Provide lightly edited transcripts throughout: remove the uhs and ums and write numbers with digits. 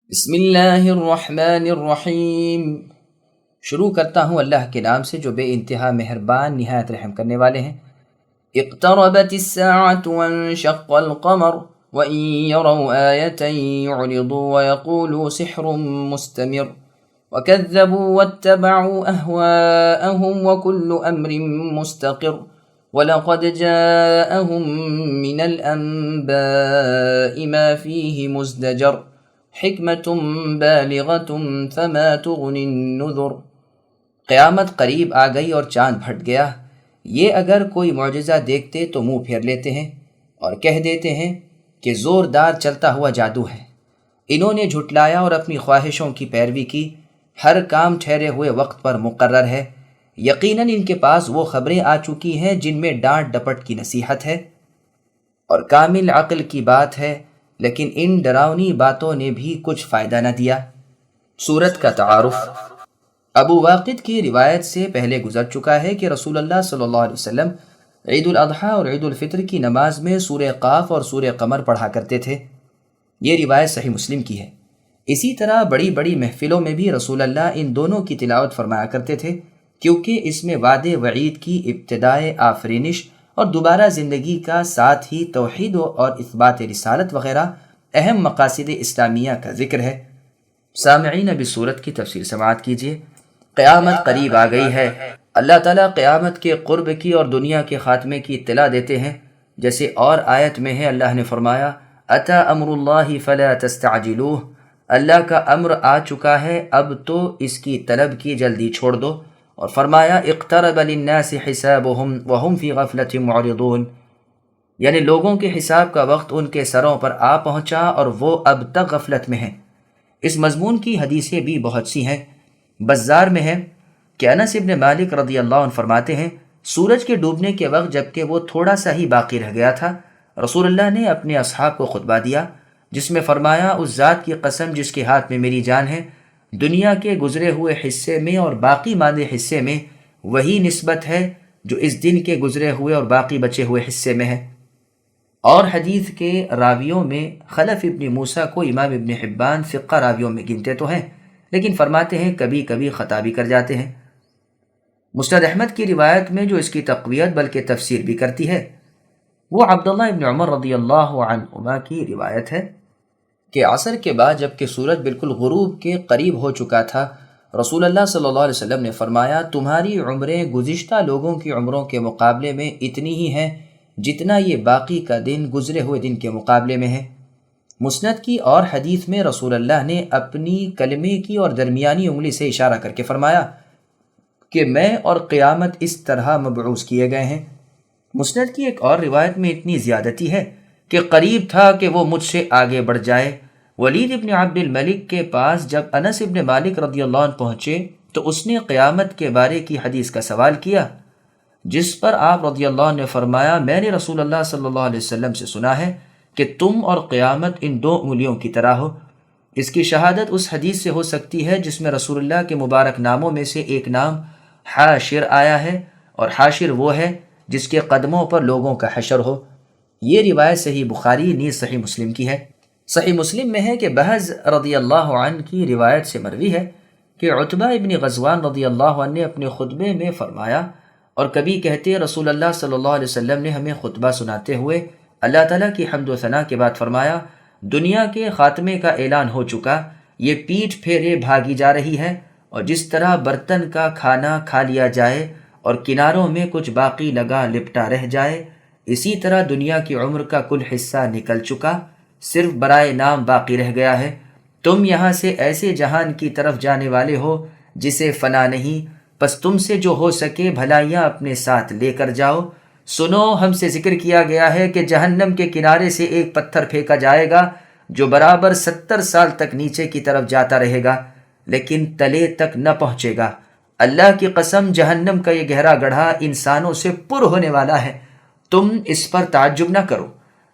بسم اللہ الرحمن الرحیم۔ شروع کرتا ہوں اللہ کے نام سے جو بے انتہا مہربان نہایت رحم کرنے والے ہیں۔ اقتربت الساعة وانشق القمر وإن يروا آية يعرضوا ويقولوا سحر مستمر وكذبوا واتبعوا أهواءهم وكل أمر مستقر وَلَقَدْ جَاءَهُم مِّنَ الْأَنبَاءِ مَا فِيهِ مُزْدَجَرٌ حِكْمَةٌ بَالِغَةٌ فَمَا تُغْنِ النُّذُرُ۔ قیامت قریب آ گئی اور چاند پھٹ گیا، یہ اگر کوئی معجزہ دیکھتے تو منہ پھیر لیتے ہیں اور کہہ دیتے ہیں کہ زوردار چلتا ہوا جادو ہے۔ انہوں نے جھٹلایا اور اپنی خواہشوں کی پیروی کی۔ ہر کام ٹھہرے ہوئے وقت پر مقرر ہے۔ یقیناً ان کے پاس وہ خبریں آ چکی ہیں جن میں ڈانٹ ڈپٹ کی نصیحت ہے اور کامل عقل کی بات ہے، لیکن ان ڈراؤنی باتوں نے بھی کچھ فائدہ نہ دیا۔ سورت کا تعارف۔ ابو واقد کی روایت سے پہلے گزر چکا ہے کہ رسول اللہ صلی اللہ علیہ وسلم عید الاضحیٰ اور عید الفطر کی نماز میں سورہ قاف اور سورہ قمر پڑھا کرتے تھے۔ یہ روایت صحیح مسلم کی ہے۔ اسی طرح بڑی بڑی محفلوں میں بھی رسول اللہ ان دونوں کی تلاوت فرمایا کرتے تھے، کیونکہ اس میں وعد وعید کی ابتدائے آفرینش اور دوبارہ زندگی کا، ساتھ ہی توحید اور اثبات رسالت وغیرہ اہم مقاصد اسلامیہ کا ذکر ہے۔ سامعین اب اس سورت کی تفصیل سماعت کیجیے۔ قیامت قریب آ گئی ہے۔ اللہ تعالیٰ قیامت کے قرب کی اور دنیا کے خاتمے کی اطلاع دیتے ہیں۔ جیسے اور آیت میں ہے، اللہ نے فرمایا اتی امر اللہ فلا تستعجلوہ، اللہ کا امر آ چکا ہے، اب تو اس کی طلب کی جلدی چھوڑ دو۔ اور فرمایا اقترب للناس حسابهم وهم فی غفلۃ معرضون، یعنی لوگوں کے حساب کا وقت ان کے سروں پر آ پہنچا اور وہ اب تک غفلت میں ہیں۔ اس مضمون کی حدیثیں بھی بہت سی ہیں۔ بزار میں ہے کہ انس ابن مالک رضی اللہ عنہ فرماتے ہیں، سورج کے ڈوبنے کے وقت جبکہ وہ تھوڑا سا ہی باقی رہ گیا تھا، رسول اللہ نے اپنے اصحاب کو خطبہ دیا جس میں فرمایا اس ذات کی قسم جس کے ہاتھ میں میری جان ہے، دنیا کے گزرے ہوئے حصے میں اور باقی ماندے حصے میں وہی نسبت ہے جو اس دن کے گزرے ہوئے اور باقی بچے ہوئے حصے میں ہے۔ اور حدیث کے راویوں میں خلف ابن موسیٰ کو امام ابن حبان ثقہ راویوں میں گنتے تو ہیں، لیکن فرماتے ہیں کبھی کبھی خطا بھی کر جاتے ہیں۔ مسند احمد کی روایت میں جو اس کی تقویت بلکہ تفسیر بھی کرتی ہے، وہ عبداللہ ابن عمر رضی اللہ عنہما کی روایت ہے کہ عصر کے بعد جب کہ سورج بالکل غروب کے قریب ہو چکا تھا، رسول اللہ صلی اللہ علیہ وسلم نے فرمایا تمہاری عمریں گزشتہ لوگوں کی عمروں کے مقابلے میں اتنی ہی ہیں جتنا یہ باقی کا دن گزرے ہوئے دن کے مقابلے میں ہے۔ مسند کی اور حدیث میں رسول اللہ نے اپنی کلمے کی اور درمیانی انگلی سے اشارہ کر کے فرمایا کہ میں اور قیامت اس طرح مبعوث کیے گئے ہیں۔ مسند کی ایک اور روایت میں اتنی زیادتی ہے کہ قریب تھا کہ وہ مجھ سے آگے بڑھ جائے۔ ولید ابن عبد الملک کے پاس جب انس ابن مالک رضی اللہ عنہ پہنچے تو اس نے قیامت کے بارے کی حدیث کا سوال کیا، جس پر آپ رضی اللہ عنہ نے فرمایا میں نے رسول اللہ صلی اللہ علیہ وسلم سے سنا ہے کہ تم اور قیامت ان دو انگلیوں کی طرح ہو۔ اس کی شہادت اس حدیث سے ہو سکتی ہے جس میں رسول اللہ کے مبارک ناموں میں سے ایک نام حاشر آیا ہے، اور حاشر وہ ہے جس کے قدموں پر لوگوں کا حشر ہو۔ یہ روایت صحیح بخاری نیز صحیح مسلم کی ہے۔ صحیح مسلم میں ہے کہ بہز رضی اللہ عنہ کی روایت سے مروی ہے کہ عتبہ ابن غزوان رضی اللہ عنہ نے اپنے خطبے میں فرمایا، اور کبھی کہتے رسول اللہ صلی اللہ علیہ وسلم نے ہمیں خطبہ سناتے ہوئے اللہ تعالیٰ کی حمد و ثنا کے بعد فرمایا دنیا کے خاتمے کا اعلان ہو چکا، یہ پیٹھ پھیرے بھاگی جا رہی ہے، اور جس طرح برتن کا کھانا کھا لیا جائے اور کناروں میں کچھ باقی لگا لپٹا رہ جائے، اسی طرح دنیا کی عمر کا کل حصہ نکل چکا، صرف برائے نام باقی رہ گیا ہے۔ تم یہاں سے ایسے جہان کی طرف جانے والے ہو جسے فنا نہیں، پس تم سے جو ہو سکے بھلائیاں اپنے ساتھ لے کر جاؤ۔ سنو، ہم سے ذکر کیا گیا ہے کہ جہنم کے کنارے سے ایک پتھر پھینکا جائے گا جو برابر 70 سال تک نیچے کی طرف جاتا رہے گا لیکن تلے تک نہ پہنچے گا۔ اللہ کی قسم جہنم کا یہ گہرا گڑھا انسانوں سے پر ہونے والا ہے، تم اس پر تعجب نہ کرو۔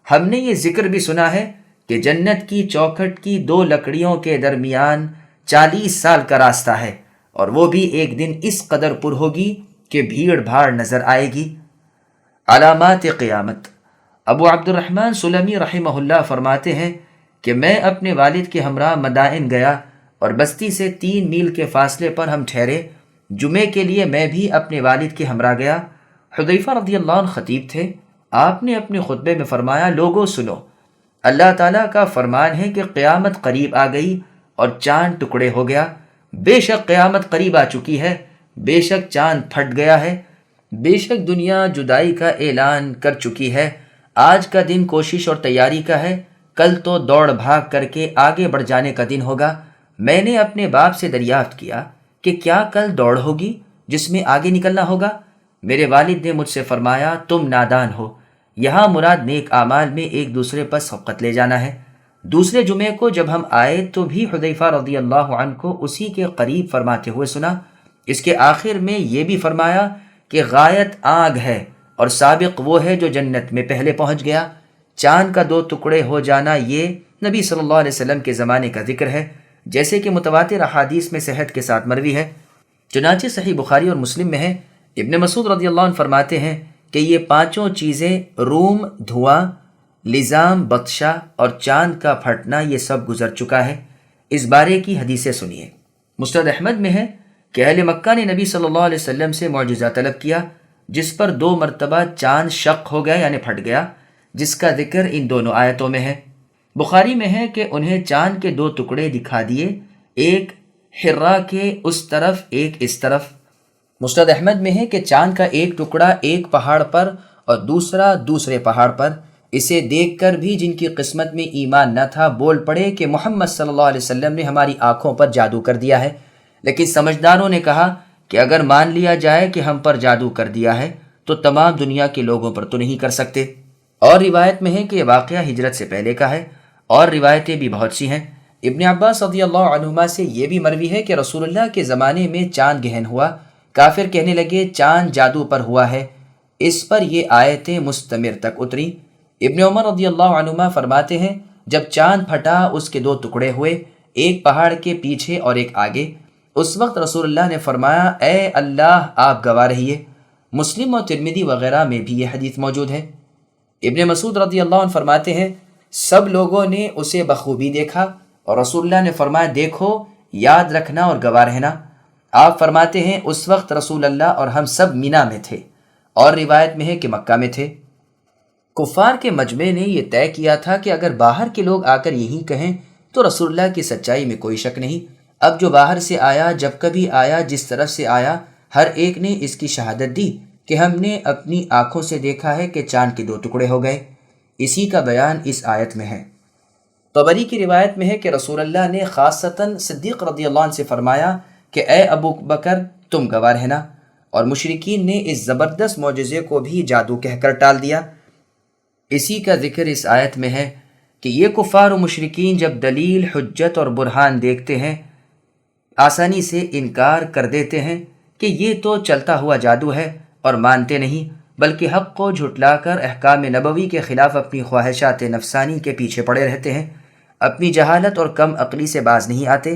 ہم نے یہ ذکر بھی سنا ہے کہ جنت کی چوکھٹ کی 2 لکڑیوں کے درمیان 40 سال کا راستہ ہے، اور وہ بھی ایک دن اس قدر پر ہوگی کہ بھیڑ بھاڑ نظر آئے گی۔ علامات قیامت۔ ابو عبد الرحمن سلمی رحمہ اللہ فرماتے ہیں کہ میں اپنے والد کے ہمراہ مدائن گیا اور بستی سے 3 میل کے فاصلے پر ہم ٹھہرے۔ جمعے کے لیے میں بھی اپنے والد کے ہمراہ گیا۔ حذیفہ رضی اللہ عنہ خطیب تھے۔ آپ نے اپنے خطبے میں فرمایا، لوگوں سنو، اللہ تعالیٰ کا فرمان ہے کہ قیامت قریب آ گئی اور چاند ٹکڑے ہو گیا۔ بے شک قیامت قریب آ چکی ہے، بے شک چاند پھٹ گیا ہے، بے شک دنیا جدائی کا اعلان کر چکی ہے۔ آج کا دن کوشش اور تیاری کا ہے، کل تو دوڑ بھاگ کر کے آگے بڑھ جانے کا دن ہوگا۔ میں نے اپنے باپ سے دریافت کیا کہ کیا کل دوڑ ہوگی جس میں آگے نکلنا ہوگا؟ میرے والد نے مجھ سے فرمایا، تم نادان ہو، یہاں مراد نیک اعمال میں ایک دوسرے پر سبقت لے جانا ہے۔ دوسرے جمعے کو جب ہم آئے تو بھی حذیفہ رضی اللہ عنہ کو اسی کے قریب فرماتے ہوئے سنا۔ اس کے آخر میں یہ بھی فرمایا کہ غایت آگ ہے اور سابق وہ ہے جو جنت میں پہلے پہنچ گیا۔ چاند کا 2 ٹکڑے ہو جانا یہ نبی صلی اللہ علیہ وسلم کے زمانے کا ذکر ہے، جیسے کہ متواتر احادیث میں صحت کے ساتھ مروی ہے۔ چنانچہ صحیح بخاری اور مسلم میں ہے، ابن مسعود رضی اللہ عنہ فرماتے ہیں کہ یہ 5 چیزیں، روم، دھواں، لزام، بطشہ اور چاند کا پھٹنا، یہ سب گزر چکا ہے۔ اس بارے کی حدیثیں سنیے۔ مسند احمد میں ہے کہ اہل مکہ نے نبی صلی اللہ علیہ وسلم سے معجزہ طلب کیا، جس پر 2 مرتبہ چاند شق ہو گیا یعنی پھٹ گیا، جس کا ذکر ان دونوں آیتوں میں ہے۔ بخاری میں ہے کہ انہیں چاند کے 2 ٹکڑے دکھا دیے، ایک حرا کے اس طرف ایک اس طرف۔ مسند احمد میں ہے کہ چاند کا ایک ٹکڑا ایک پہاڑ پر اور دوسرا دوسرے پہاڑ پر۔ اسے دیکھ کر بھی جن کی قسمت میں ایمان نہ تھا بول پڑے کہ محمد صلی اللہ علیہ وسلم نے ہماری آنکھوں پر جادو کر دیا ہے۔ لیکن سمجھداروں نے کہا کہ اگر مان لیا جائے کہ ہم پر جادو کر دیا ہے تو تمام دنیا کے لوگوں پر تو نہیں کر سکتے۔ اور روایت میں ہے کہ یہ واقعہ ہجرت سے پہلے کا ہے، اور روایتیں بھی بہت سی ہیں۔ ابن عباس رضی اللہ عنہما سے یہ بھی مروی ہے کہ رسول اللہ کے زمانے میں چاند گہن ہوا، کافر کہنے لگے چاند جادو پر ہوا ہے، اس پر یہ آیتیں مستمر تک اتری۔ ابن عمر رضی اللہ عنہما فرماتے ہیں جب چاند پھٹا اس کے 2 ٹکڑے ہوئے، ایک پہاڑ کے پیچھے اور ایک آگے، اس وقت رسول اللہ نے فرمایا، اے اللہ آپ گواہ رہیے۔ مسلم اور ترمذی وغیرہ میں بھی یہ حدیث موجود ہے۔ ابن مسعود رضی اللہ عنہ فرماتے ہیں سب لوگوں نے اسے بخوبی دیکھا اور رسول اللہ نے فرمایا، دیکھو، یاد رکھنا اور گواہ رہنا۔ آپ فرماتے ہیں اس وقت رسول اللہ اور ہم سب مینا میں تھے، اور روایت میں ہے کہ مکہ میں تھے۔ کفار کے مجمع نے یہ طے کیا تھا کہ اگر باہر کے لوگ آ کر یہی کہیں تو رسول اللہ کی سچائی میں کوئی شک نہیں۔ اب جو باہر سے آیا، جب کبھی آیا، جس طرف سے آیا، ہر ایک نے اس کی شہادت دی کہ ہم نے اپنی آنکھوں سے دیکھا ہے کہ چاند کے 2 ٹکڑے ہو گئے۔ اسی کا بیان اس آیت میں ہے۔ طبری کی روایت میں ہے کہ رسول اللہ نے خاصتاً صدیق رضی اللہ عنہ سے فرمایا کہ اے ابو بکر تم گواہ رہنا، اور مشرکین نے اس زبردست معجزے کو بھی جادو کہہ کر ٹال دیا۔ اسی کا ذکر اس آیت میں ہے کہ یہ کفار و مشرکین جب دلیل، حجت اور برہان دیکھتے ہیں آسانی سے انکار کر دیتے ہیں کہ یہ تو چلتا ہوا جادو ہے، اور مانتے نہیں، بلکہ حق کو جھٹلا کر احکام نبوی کے خلاف اپنی خواہشات نفسانی کے پیچھے پڑے رہتے ہیں، اپنی جہالت اور کم عقلی سے باز نہیں آتے۔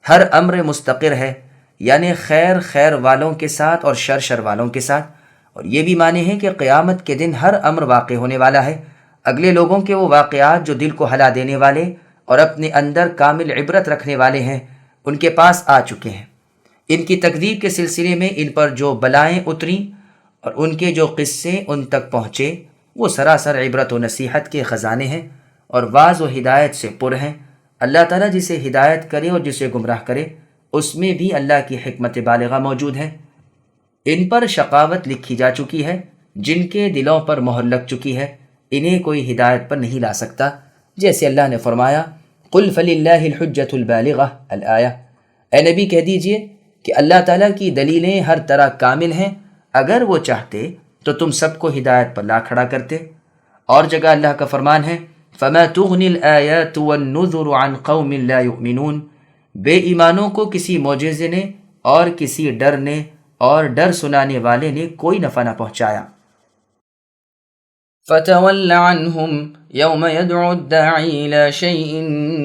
ہر امر مستقر ہے، یعنی خیر خیر والوں کے ساتھ اور شر شر والوں کے ساتھ، اور یہ بھی مانے ہیں کہ قیامت کے دن ہر امر واقع ہونے والا ہے۔ اگلے لوگوں کے وہ واقعات جو دل کو ہلا دینے والے اور اپنے اندر کامل عبرت رکھنے والے ہیں ان کے پاس آ چکے ہیں۔ ان کی تکذیب کے سلسلے میں ان پر جو بلائیں اتریں اور ان کے جو قصے ان تک پہنچے وہ سراسر عبرت و نصیحت کے خزانے ہیں اور واعظ و ہدایت سے پر ہیں۔ اللہ تعالیٰ جسے ہدایت کرے اور جسے گمراہ کرے اس میں بھی اللہ کی حکمت بالغہ موجود ہے۔ ان پر شقاوت لکھی جا چکی ہے، جن کے دلوں پر مہر لگ چکی ہے، انہیں کوئی ہدایت پر نہیں لا سکتا، جیسے اللہ نے فرمایا قل فللہ الحجۃ البالغہ الآیہ، اے نبی کہہ دیجئے کہ اللہ تعالیٰ کی دلیلیں ہر طرح کامل ہیں، اگر وہ چاہتے تو تم سب کو ہدایت پر لا کھڑا کرتے۔ اور جگہ اللہ کا فرمان ہے فما تغنی الآیات والنذر عن قوم لا یؤمنون، بے ایمانوں کو کسی معجزے نے اور کسی ڈر نے اور ڈر سنانے والے نے کوئی نفع نہ پہنچایا۔ فتول عنهم يوم يدعو الداعي إلى شيء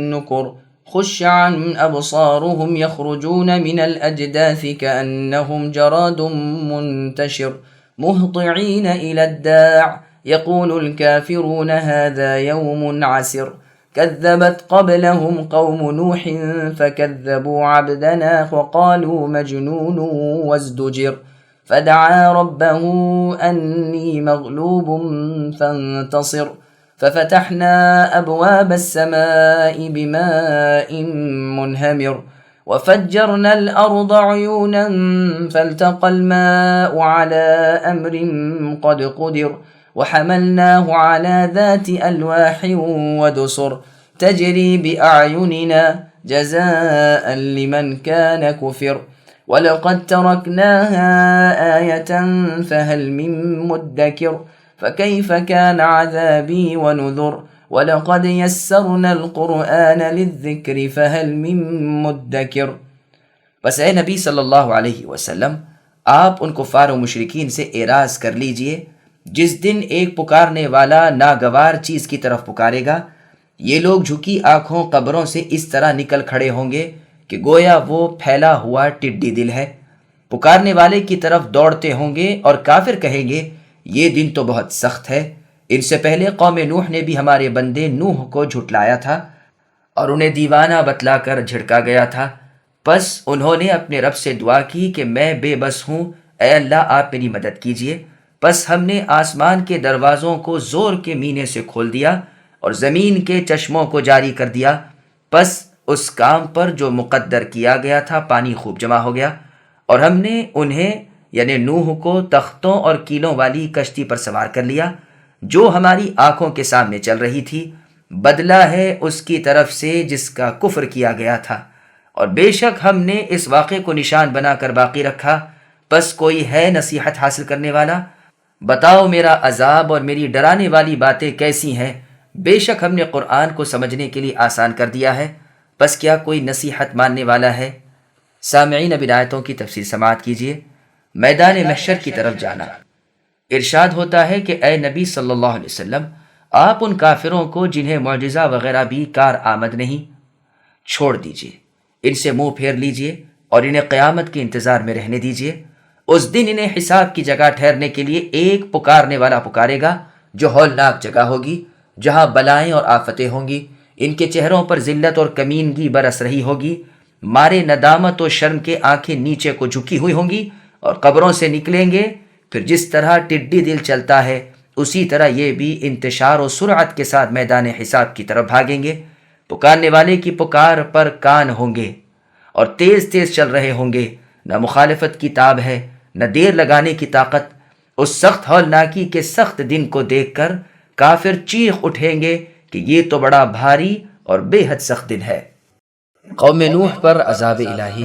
نكر خش عن أبصارهم يخرجون من الأجداث كأنهم جراد منتشر مهطعين إلى الداع يقول الكافرون هذا يوم عسر كذبت قبلهم قوم نوح فكذبوا عبدنا وقالوا مجنون وازدجر فدعا ربه أني مغلوب فانتصر ففتحنا أبواب السماء بماء منهمر وفجرنا الأرض عيونا فالتقى الماء على أمر قد قدر وحملناه على ذات ألواح ودسر تجري بأعيننا جزاء لمن كان كفر ولقد تركناها آية فهل من مدكر فكيف كان عذابي ونذر وَلَقَدْ يَسَّرْنَا الْقُرْآنَ لِلذِّكْرِ فَهَلْ مِن مُّدَّكِرٍ۔ بس اے نبی صلی اللہ علیہ وسلم، آپ ان کفار و مشرکین سے اعراض کر لیجئے جس دن ایک پکارنے والا ناگوار چیز کی طرف پکارے گا، یہ لوگ جھکی آنکھوں قبروں سے اس طرح نکل کھڑے ہوں گے کہ گویا وہ پھیلا ہوا ٹڈی دل ہے۔ پکارنے والے کی طرف دوڑتے ہوں گے اور کافر کہیں گے یہ دن تو بہت سخت ہے۔ ان سے پہلے قوم نوح نے بھی ہمارے بندے نوح کو جھٹلایا تھا اور انہیں دیوانہ بتلا کر جھڑکا گیا تھا، پس انہوں نے اپنے رب سے دعا کی کہ میں بے بس ہوں، اے اللہ آپ میری مدد کیجئے۔ پس ہم نے آسمان کے دروازوں کو زور کے مینے سے کھول دیا اور زمین کے چشموں کو جاری کر دیا، پس اس کام پر جو مقدر کیا گیا تھا پانی خوب جمع ہو گیا، اور ہم نے انہیں یعنی نوح کو تختوں اور کیلوں والی کشتی پر سوار کر لیا جو ہماری آنکھوں کے سامنے چل رہی تھی، بدلہ ہے اس کی طرف سے جس کا کفر کیا گیا تھا، اور بے شک ہم نے اس واقعے کو نشان بنا کر باقی رکھا۔ پس کوئی ہے نصیحت حاصل کرنے والا؟ بتاؤ میرا عذاب اور میری ڈرانے والی باتیں کیسی ہیں؟ بے شک ہم نے قرآن کو سمجھنے کے لیے آسان کر دیا ہے، پس کیا کوئی نصیحت ماننے والا ہے؟ سامعین، اب آیتوں کی تفسیر سماعت کیجیے۔ میدان محشر کی طرف جانا۔ ارشاد ہوتا ہے کہ اے نبی صلی اللہ علیہ وسلم، آپ ان کافروں کو جنہیں معجزہ وغیرہ بھی کار آمد نہیں، چھوڑ دیجئے، ان سے منہ پھیر لیجئے اور انہیں قیامت کے انتظار میں رہنے دیجئے۔ اس دن انہیں حساب کی جگہ ٹھہرنے کے لیے ایک پکارنے والا پکارے گا جو ہولناک جگہ ہوگی، جہاں بلائیں اور آفتیں ہوں گی۔ ان کے چہروں پر ذلت اور کمینگی برس رہی ہوگی، مارے ندامت و شرم کے آنکھیں نیچے کو جھکی ہوئی ہوں گی، اور قبروں سے نکلیں گے، پھر جس طرح ٹڈی دل چلتا ہے اسی طرح یہ بھی انتشار و سرعت کے ساتھ میدان حساب کی طرف بھاگیں گے۔ پکارنے والے کی پکار پر کان ہوں گے اور تیز تیز چل رہے ہوں گے، نہ مخالفت کی تاب ہے نہ دیر لگانے کی طاقت۔ اس سخت ہولناکی کے سخت دن کو دیکھ کر کافر چیخ اٹھیں گے کہ یہ تو بڑا بھاری اور بے حد سخت دن ہے۔ قوم نوح پر عذاب الہی،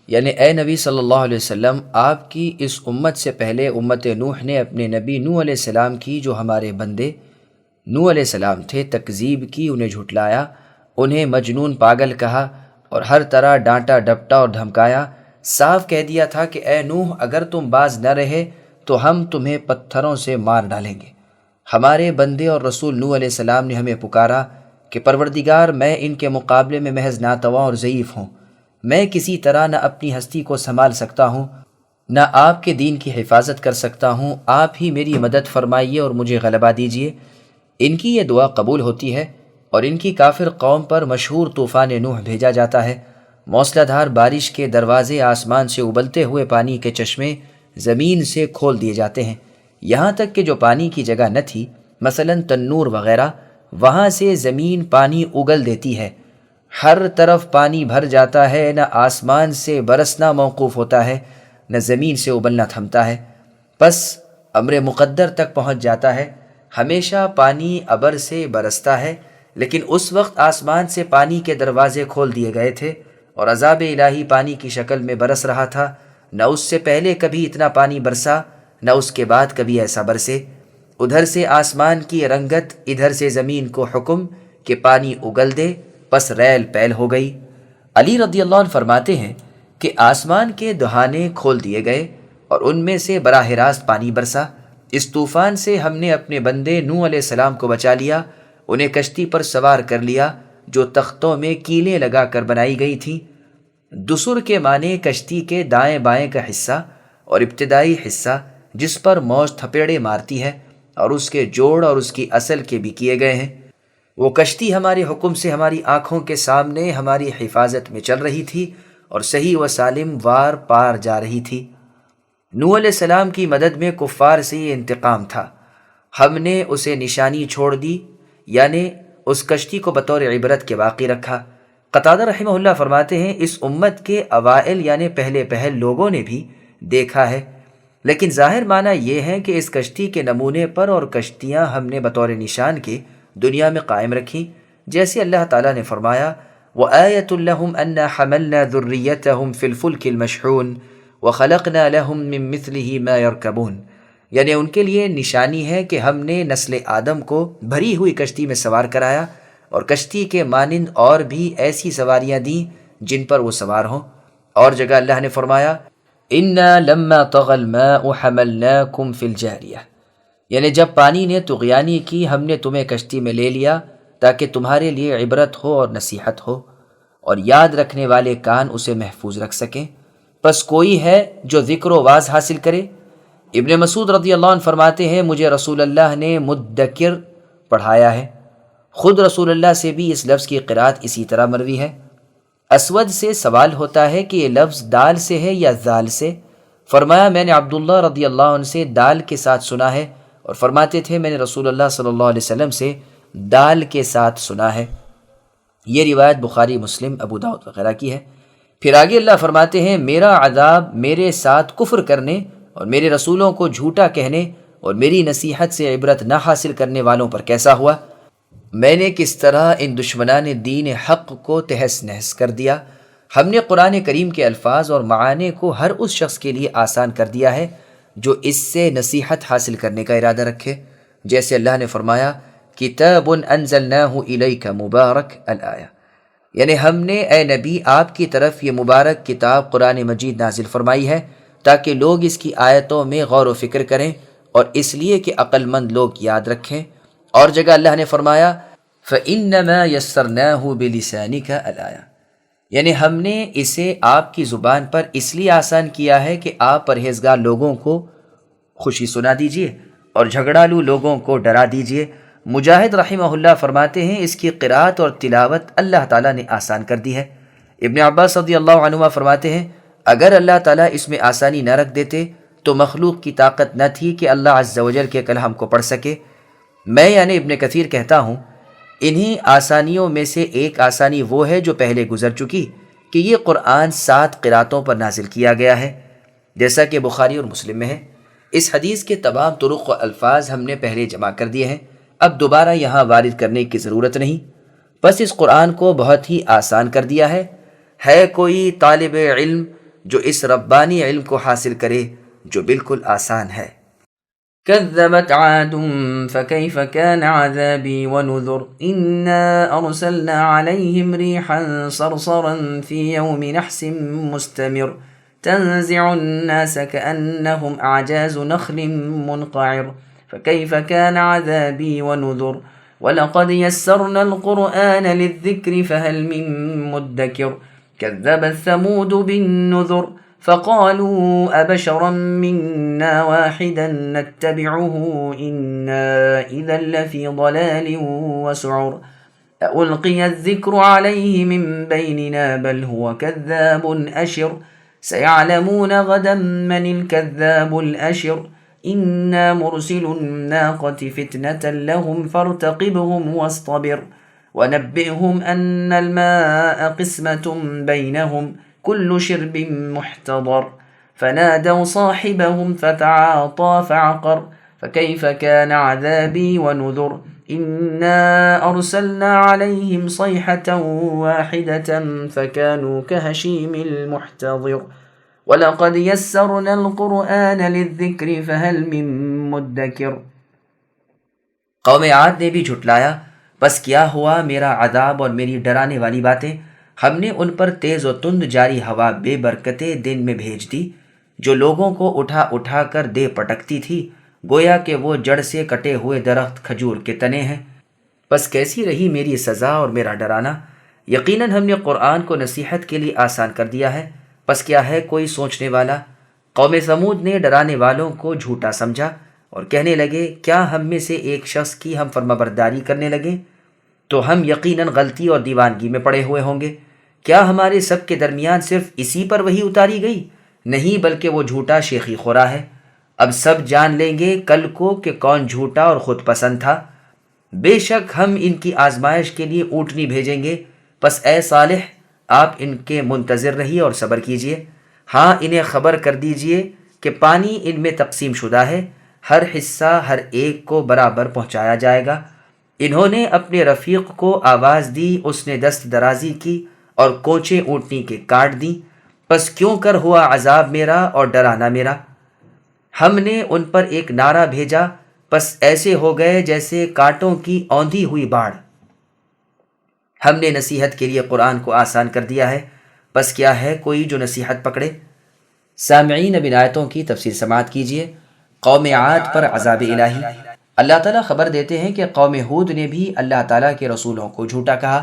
یعنی اے نبی صلی اللہ علیہ وسلم، آپ کی اس امت سے پہلے امت نوح نے اپنے نبی نوح علیہ السلام کی، جو ہمارے بندے نوح علیہ السلام تھے، تکذیب کی، انہیں جھٹلایا، انہیں مجنون پاگل کہا اور ہر طرح ڈانٹا ڈپٹا اور دھمکایا۔ صاف کہہ دیا تھا کہ اے نوح، اگر تم باز نہ رہے تو ہم تمہیں پتھروں سے مار ڈالیں گے۔ ہمارے بندے اور رسول نوح علیہ السلام نے ہمیں پکارا کہ پروردگار، میں ان کے مقابلے میں محض ناتواں اور ضعیف ہوں، میں کسی طرح نہ اپنی ہستی کو سنبھال سکتا ہوں نہ آپ کے دین کی حفاظت کر سکتا ہوں، آپ ہی میری مدد فرمائیے اور مجھے غلبہ دیجیے۔ ان کی یہ دعا قبول ہوتی ہے اور ان کی کافر قوم پر مشہور طوفان نوح بھیجا جاتا ہے۔ موسلا دھار بارش کے دروازے، آسمان سے ابلتے ہوئے پانی کے چشمے زمین سے کھول دیے جاتے ہیں، یہاں تک کہ جو پانی کی جگہ نہ تھی، مثلا تنور وغیرہ، وہاں سے زمین پانی اگل دیتی ہے، ہر طرف پانی بھر جاتا ہے، نہ آسمان سے برسنا موقوف ہوتا ہے نہ زمین سے ابلنا تھمتا ہے، پس امر مقدر تک پہنچ جاتا ہے۔ ہمیشہ پانی ابر سے برستا ہے، لیکن اس وقت آسمان سے پانی کے دروازے کھول دیے گئے تھے اور عذاب الہی پانی کی شکل میں برس رہا تھا۔ نہ اس سے پہلے کبھی اتنا پانی برسا، نہ اس کے بعد کبھی ایسا برسے۔ ادھر سے آسمان کی رنگت، ادھر سے زمین کو حکم کہ پانی اگل دے، پس ریل پیل ہو گئی۔ علی رضی اللہ عنہ فرماتے ہیں کہ آسمان کے دہانے کھول دیے گئے اور ان میں سے براہ راست پانی برسا۔ اس طوفان سے ہم نے اپنے بندے نوح علیہ السلام کو بچا لیا، انہیں کشتی پر سوار کر لیا جو تختوں میں کیلیں لگا کر بنائی گئی تھیں۔ دسر کے معنی کشتی کے دائیں بائیں کا حصہ اور ابتدائی حصہ جس پر موج تھپیڑے مارتی ہے، اور اس کے جوڑ اور اس کی اصل کے بھی کیے گئے ہیں۔ وہ کشتی ہمارے حکم سے ہماری آنکھوں کے سامنے ہماری حفاظت میں چل رہی تھی اور صحیح و سالم وار پار جا رہی تھی۔ نوح علیہ السلام کی مدد میں کفار سے یہ انتقام تھا، ہم نے اسے نشانی چھوڑ دی، یعنی اس کشتی کو بطور عبرت کے باقی رکھا۔ قتادہ رحمہ اللہ فرماتے ہیں اس امت کے اوائل یعنی پہلے لوگوں نے بھی دیکھا ہے، لیکن ظاہر معنی یہ ہے کہ اس کشتی کے نمونے پر اور کشتیاں ہم نے بطور نشان کے دنیا میں قائم رکھی، جیسے اللہ تعالیٰ نے فرمایا وَآيَةٌ لَهُمْ أَنَّا حَمَلْنَا ذُرِّيَّتَهُمْ فِي الْفُلْكِ الْمَشْحُونِ وَخَلَقْنَا لَهُمْ مِن مِّثْلِهِ مَا يَرْكَبُونَ، یعنی ان کے لیے نشانی ہے کہ ہم نے نسل آدم کو بھری ہوئی کشتی میں سوار کرایا اور کشتی کے مانند اور بھی ایسی سواریاں دیں جن پر وہ سوار ہوں۔ اور جگہ اللہ نے فرمایا إِنَّا لَمَّا طَغَى الْمَاءُ حَمَلْنَاكُمْ فِي الْجَارِيَةِ، یعنی جب پانی نے طغیانی کی ہم نے تمہیں کشتی میں لے لیا تاکہ تمہارے لیے عبرت ہو اور نصیحت ہو، اور یاد رکھنے والے کان اسے محفوظ رکھ سکیں۔ پس کوئی ہے جو ذکر و واز حاصل کرے؟ ابن مسعود رضی اللہ عنہ فرماتے ہیں مجھے رسول اللہ نے مدکر پڑھایا ہے۔ خود رسول اللہ سے بھی اس لفظ کی قرات اسی طرح مروی ہے۔ اسود سے سوال ہوتا ہے کہ یہ لفظ دال سے ہے یا ذال سے؟ فرمایا میں نے عبداللہ رضی اللہ عنہ سے دال کے ساتھ سنا ہے، اور فرماتے تھے میں نے رسول اللہ صلی اللہ علیہ وسلم سے دال کے ساتھ سنا ہے۔ یہ روایت بخاری، مسلم، ابو داؤد وغیرہ کی ہے۔ پھر آگے اللہ فرماتے ہیں میرا عذاب میرے ساتھ کفر کرنے اور میرے رسولوں کو جھوٹا کہنے اور میری نصیحت سے عبرت نہ حاصل کرنے والوں پر کیسا ہوا۔ میں نے کس طرح ان دشمنان دین حق کو تہس نہس کر دیا۔ ہم نے قرآن کریم کے الفاظ اور معانی کو ہر اس شخص کے لیے آسان کر دیا ہے جو اس سے نصیحت حاصل کرنے کا ارادہ رکھے، جیسے اللہ نے فرمایا کتاب انزلناہ الیک مبارک الآیہ، یعنی ہم نے اے نبی آپ کی طرف یہ مبارک کتاب قرآن مجید نازل فرمائی ہے تاکہ لوگ اس کی آیتوں میں غور و فکر کریں اور اس لیے کہ عقل مند لوگ یاد رکھیں۔ اور جگہ اللہ نے فرمایا فَإِنَّمَا يَسَّرْنَاهُ بِلِسَانِكَ الآیہ، یعنی ہم نے اسے آپ کی زبان پر اس لیے آسان کیا ہے کہ آپ پرہیزگار لوگوں کو خوشی سنا دیجئے اور جھگڑالو لوگوں کو ڈرا دیجئے۔ مجاہد رحمہ اللہ فرماتے ہیں اس کی قرات اور تلاوت اللہ تعالیٰ نے آسان کر دی ہے۔ ابن عباس رضی اللہ عنہما فرماتے ہیں اگر اللہ تعالیٰ اس میں آسانی نہ رکھ دیتے تو مخلوق کی طاقت نہ تھی کہ اللہ عز و جل کے کلام کو پڑھ سکے۔ میں یعنی ابن کثیر کہتا ہوں انہی آسانیوں میں سے ایک آسانی وہ ہے جو پہلے گزر چکی کہ یہ قرآن 7 قراتوں پر نازل کیا گیا ہے، جیسا کہ بخاری اور مسلم میں ہے۔ اس حدیث کے تمام طرق و الفاظ ہم نے پہلے جمع کر دیے ہیں، اب دوبارہ یہاں وارد کرنے کی ضرورت نہیں، بس اس قرآن کو بہت ہی آسان کر دیا ہے کوئی طالب علم جو اس ربانی علم کو حاصل کرے جو بالکل آسان ہے۔ كذبت عاد فكيف كان عذابي ونذر إنا أرسلنا عليهم ريحا صرصرا في يوم نحس مستمر تنزع الناس كأنهم أعجاز نخل منقعر فكيف كان عذابي ونذر ولقد يسرنا القرآن للذكر فهل من مدكر كذبت ثمود بالنذر فقالوا أبشرا منا واحدا نتبعه إنا إذا لفي ضلال وسعر ألقي الذكر عليه من بيننا بل هو كذاب أشر سيعلمون غدا من الكذاب الأشر إنا مرسل الناقة فتنة لهم فارتقبهم واصطبر ونبئهم أن الماء قسمة بينهم كل شرب محتضر فنادوا صاحبهم فتعاطى فعقر فكيف كان عذابي ونذر إنا أرسلنا عليهم صيحة واحدة فكانوا كهشيم المحتضر وَلَقَدْ يَسَّرْنَا الْقُرْآنَ لِلذِّكْرِ فَهَلْ مِن مُّدَّكِرٍ۔ قوم عاد نے بھی جھٹلایا، بس کیا ہوا میرا عذاب اور میری ڈرانے والی باتیں؟ ہم نے ان پر تیز و تند جاری ہوا بے برکتیں دن میں بھیج دی جو لوگوں کو اٹھا اٹھا کر دے پٹکتی تھی، گویا کہ وہ جڑ سے کٹے ہوئے درخت کھجور کے تنے ہیں۔ بس کیسی رہی میری سزا اور میرا ڈرانا؟ یقیناً ہم نے قرآن کو نصیحت کے لیے آسان کر دیا ہے، پس کیا ہے کوئی سوچنے والا؟ قوم سمود نے ڈرانے والوں کو جھوٹا سمجھا اور کہنے لگے کیا ہم میں سے ایک شخص کی ہم فرما برداری کرنے لگے؟ تو ہم یقیناً غلطی اور دیوانگی میں پڑے ہوئے ہوں گے۔ کیا ہمارے سب کے درمیان صرف اسی پر وحی اتاری گئی؟ نہیں، بلکہ وہ جھوٹا شیخی خورا ہے۔ اب سب جان لیں گے کل کو کہ کون جھوٹا اور خود پسند تھا۔ بے شک ہم ان کی آزمائش کے لیے اونٹنی بھیجیں گے، پس اے صالح آپ ان کے منتظر رہیے اور صبر کیجیے۔ ہاں، انہیں خبر کر دیجیے کہ پانی ان میں تقسیم شدہ ہے، ہر حصہ ہر ایک کو برابر پہنچایا جائے گا۔ انہوں نے اپنے رفیق کو آواز دی، اس نے دست درازی کی اور کوچے اونٹنی کے کاٹ دیں۔ پس کیوں کر ہوا عذاب میرا اور ڈرانا میرا؟ ہم نے ان پر ایک نعرہ بھیجا، پس ایسے ہو گئے جیسے کانٹوں کی اوندھی ہوئی باڑ۔ ہم نے نصیحت کے لیے قرآن کو آسان کر دیا ہے، پس کیا ہے کوئی جو نصیحت پکڑے؟ سامعین، اب ان آیتوں کی تفسیر سماعت کیجیے۔ قوم عاد پر عذاب الہی۔ اللہ تعالیٰ خبر دیتے ہیں کہ قوم ہود نے بھی اللہ تعالیٰ کے رسولوں کو جھوٹا کہا